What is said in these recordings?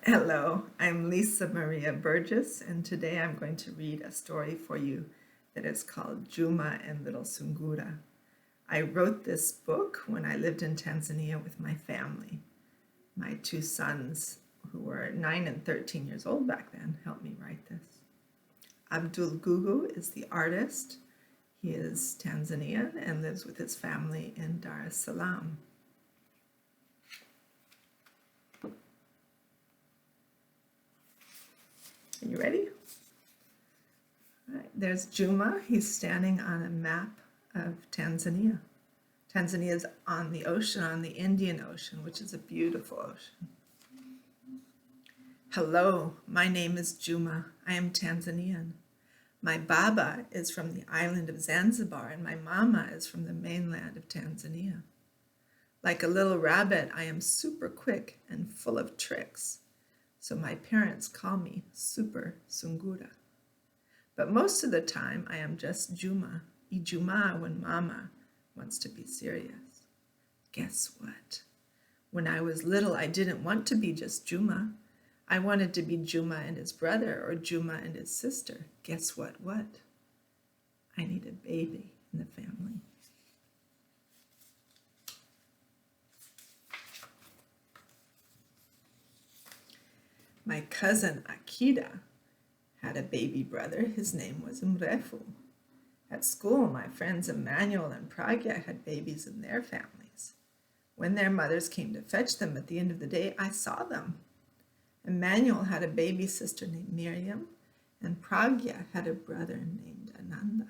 Hello, I'm Lisa Maria Burgess, and today I'm going to read a story for you that is called Juma and Little Sungura. I wrote this book when I lived in Tanzania with my family. My two sons, who were 9 and 13 years old back then, helped me write this. Abdul Gugu is the artist. He is Tanzanian and lives with his family in Dar es Salaam. Are you ready? All right, there's Juma. He's standing on a map of Tanzania. Tanzania is on the ocean, on the Indian Ocean, which is a beautiful ocean. Hello, my name is Juma. I am Tanzanian. My baba is from the island of Zanzibar, and my mama is from the mainland of Tanzania. Like a little rabbit, I am super quick and full of tricks. So my parents call me Super Sungura. But most of the time I am just Juma, Ijuma when mama wants to be serious. Guess what? When I was little, I didn't want to be just Juma. I wanted to be Juma and his brother or Juma and his sister. Guess what? I need a baby in the family. My cousin Akida had a baby brother. His name was Mrefu. At school, my friends Emmanuel and Pragya had babies in their families. When their mothers came to fetch them at the end of the day, I saw them. Emmanuel had a baby sister named Miriam, and Pragya had a brother named Ananda.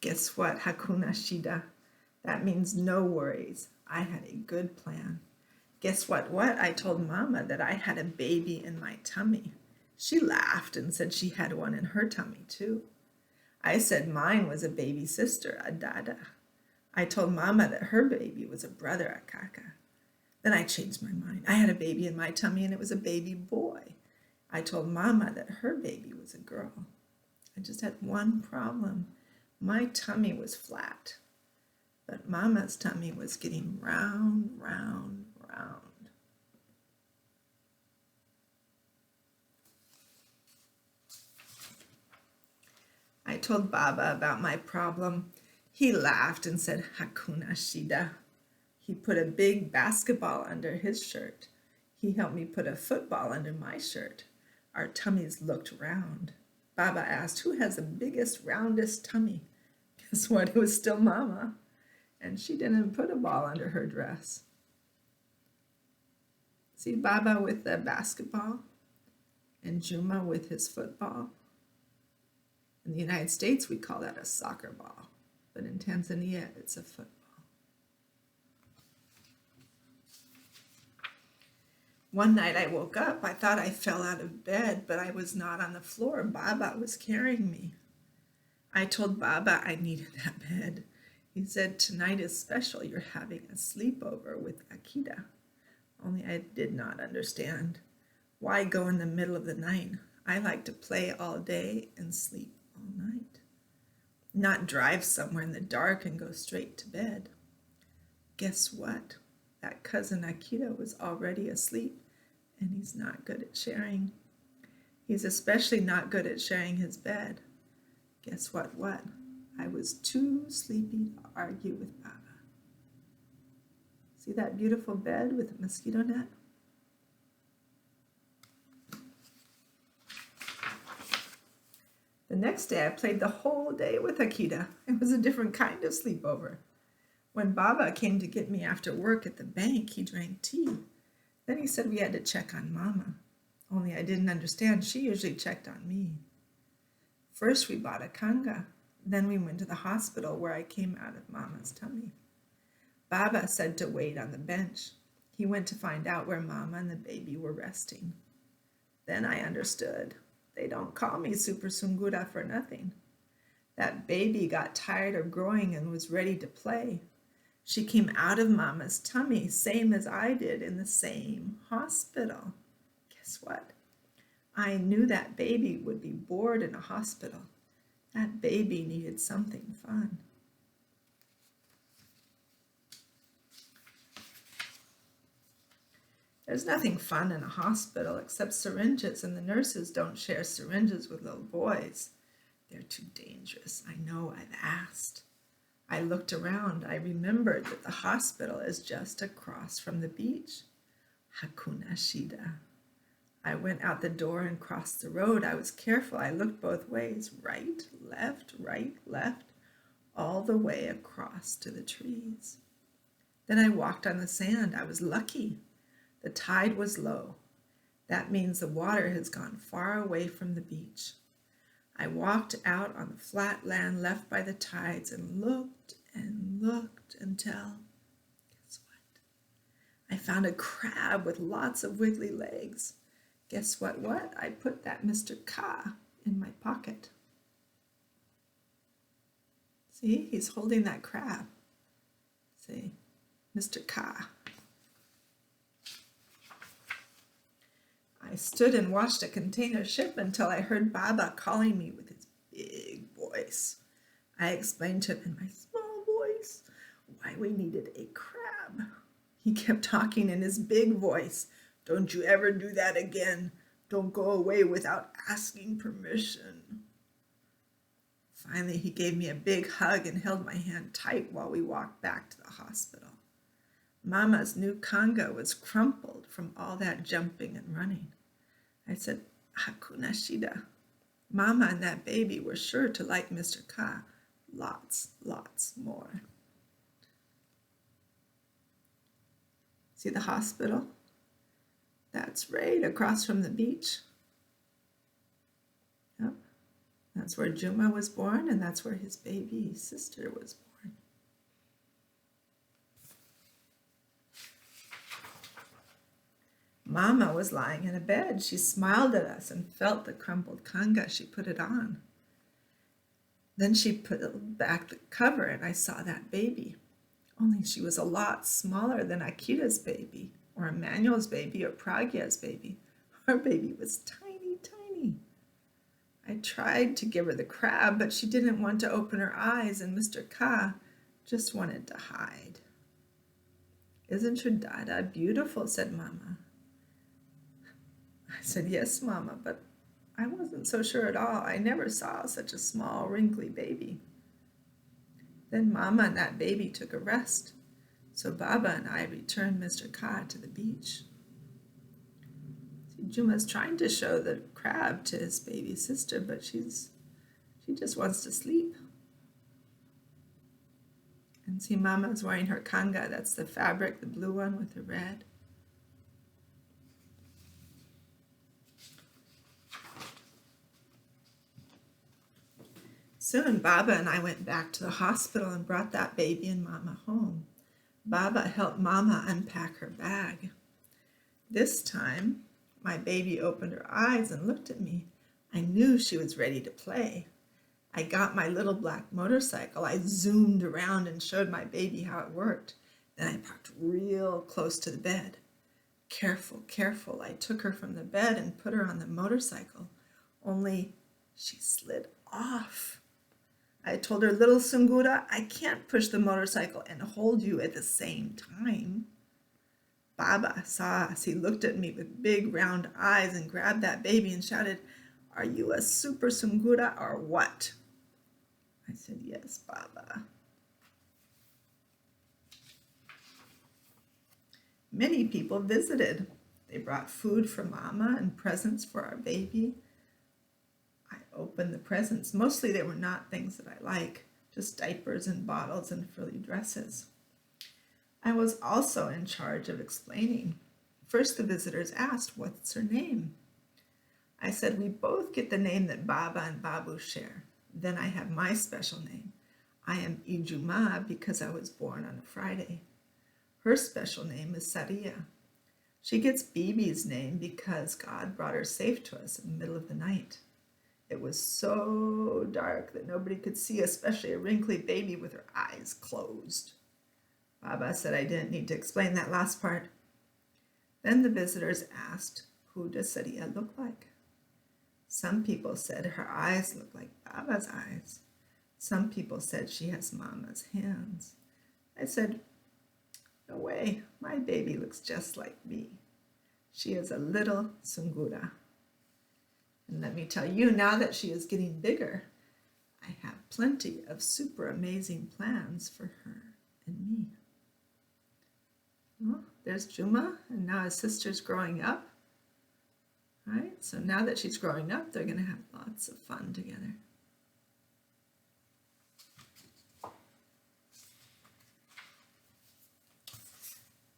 Guess what? Hakuna Shida. That means no worries. I had a good plan. Guess what? I told Mama that I had a baby in my tummy. She laughed and said she had one in her tummy too. I said mine was a baby sister, a dada. I told Mama that her baby was a brother, a kaka. Then I changed my mind. I had a baby in my tummy and it was a baby boy. I told Mama that her baby was a girl. I just had one problem. My tummy was flat, but Mama's tummy was getting round, round, round. I told Baba about my problem. He laughed and said, Hakuna Shida. He put a big basketball under his shirt. He helped me put a football under my shirt. Our tummies looked round. Baba asked, who has the biggest, roundest tummy? Guess what? It was still Mama. And she didn't put a ball under her dress. See Baba with the basketball and Juma with his football. In the United States, we call that a soccer ball, but in Tanzania, it's a football. One night I woke up. I thought I fell out of bed, but I was not on the floor. Baba was carrying me. I told Baba I needed that bed. He said, tonight is special. You're having a sleepover with Akida. Only I did not understand. Why go in the middle of the night? I like to play all day and sleep all night. Not drive somewhere in the dark and go straight to bed. Guess what? That cousin Akida was already asleep, and he's not good at sharing. He's especially not good at sharing his bed. Guess what? I was too sleepy to argue with Baba. See that beautiful bed with a mosquito net? The next day I played the whole day with Akida. It was a different kind of sleepover. When Baba came to get me after work at the bank, he drank tea. Then he said we had to check on Mama. Only I didn't understand. She usually checked on me. First we bought a kanga. Then we went to the hospital where I came out of Mama's tummy. Baba said to wait on the bench. He went to find out where Mama and the baby were resting. Then I understood. They don't call me Super Sungura for nothing. That baby got tired of growing and was ready to play. She came out of Mama's tummy, same as I did, in the same hospital. Guess what? I knew that baby would be bored in a hospital. That baby needed something fun. There's nothing fun in a hospital except syringes, and the nurses don't share syringes with little boys. They're too dangerous. I know, I've asked. I looked around. I remembered that the hospital is just across from the beach. Hakuna Shida. I went out the door and crossed the road. I was careful. I looked both ways, right, left, all the way across to the trees. Then I walked on the sand. I was lucky. The tide was low. That means the water has gone far away from the beach. I walked out on the flat land left by the tides and looked until, guess what? I found a crab with lots of wiggly legs. Guess what? I put that Mr. Ka in my pocket. See, he's holding that crab. See, Mr. Ka. I stood and watched a container ship until I heard Baba calling me with his big voice. I explained to him in my small voice why we needed a crab. He kept talking in his big voice. Don't you ever do that again. Don't go away without asking permission. Finally, he gave me a big hug and held my hand tight while we walked back to the hospital. Mama's new kanga was crumpled from all that jumping and running. I said, Hakuna Shida. Mama and that baby were sure to like Mr. Ka lots more. See the hospital? That's right across from the beach. Yep. That's where Juma was born, and that's where his baby sister was born. Mama was lying in a bed. She smiled at us and felt the crumpled kanga. She put it on. Then she put back the cover, and I saw that baby. Only she was a lot smaller than Akita's baby, or Emmanuel's baby, or Pragya's baby. Our baby was tiny, tiny. I tried to give her the crab, but she didn't want to open her eyes, and Mr. Ka just wanted to hide. Isn't your dada beautiful? Said Mama. I said, yes, Mama, but I wasn't so sure at all. I never saw such a small, wrinkly baby. Then Mama and that baby took a rest, so Baba and I returned Mr. Ka to the beach. See, Juma's trying to show the crab to his baby sister, but she just wants to sleep. And see, Mama's wearing her kanga. That's the fabric, the blue one with the red. Soon Baba and I went back to the hospital and brought that baby and Mama home. Baba helped Mama unpack her bag. This time, my baby opened her eyes and looked at me. I knew she was ready to play. I got my little black motorcycle. I zoomed around and showed my baby how it worked. Then I parked real close to the bed. Careful, I took her from the bed and put her on the motorcycle. Only she slid off. I told her, Little Sungura, I can't push the motorcycle and hold you at the same time. Baba saw us. He looked at me with big round eyes and grabbed that baby and shouted, are you a super Sungura or what? I said, yes, Baba. Many people visited. They brought food for Mama and presents for our baby. I opened the presents. Mostly they were not things that I like, just diapers and bottles and frilly dresses. I was also in charge of explaining. First, the visitors asked, what's her name? I said, we both get the name that Baba and Babu share. Then I have my special name. I am Ijuma because I was born on a Friday. Her special name is Saria. She gets Bibi's name because God brought her safe to us in the middle of the night. It was so dark that nobody could see, especially a wrinkly baby with her eyes closed. Baba said I didn't need to explain that last part. Then the visitors asked, who does Saria look like? Some people said her eyes look like Baba's eyes. Some people said she has Mama's hands. I said, no way, my baby looks just like me. She is a little Sungura. And let me tell you, now that she is getting bigger, I have plenty of super amazing plans for her and me. Well, there's Juma, and now his sister's growing up. Right? So now that she's growing up, they're going to have lots of fun together.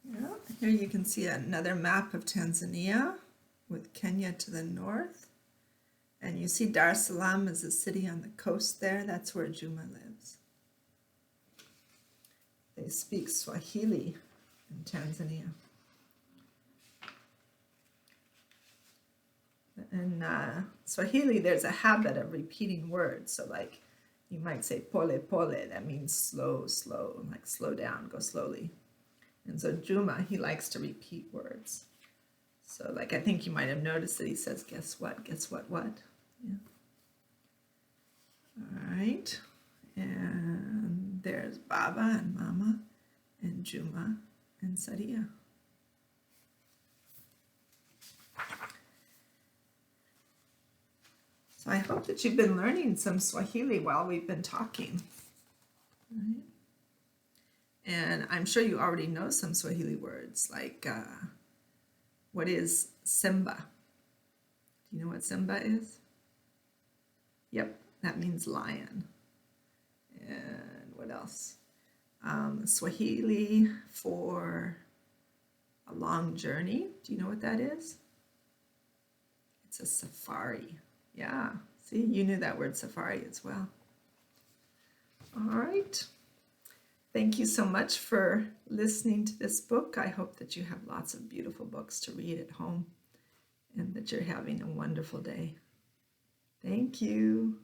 Yeah, here you can see another map of Tanzania with Kenya to the north. And you see Dar es Salaam is a city on the coast there. That's where Juma lives. They speak Swahili in Tanzania. In Swahili, there's a habit of repeating words. So like you might say pole pole, that means slow, slow, like slow down, go slowly. And so Juma, he likes to repeat words. So like I think you might have noticed that he says, guess what, what? Yeah. All right. And there's Baba and Mama and Juma and Sadia. So I hope that you've been learning some Swahili while we've been talking. Right? And I'm sure you already know some Swahili words like what is Simba? Do you know what Simba is? Yep, that means lion. And what else? Swahili for a long journey. Do you know what that is? It's a safari. Yeah, see, you knew that word safari as well. All right. Thank you so much for listening to this book. I hope that you have lots of beautiful books to read at home and that you're having a wonderful day. Thank you.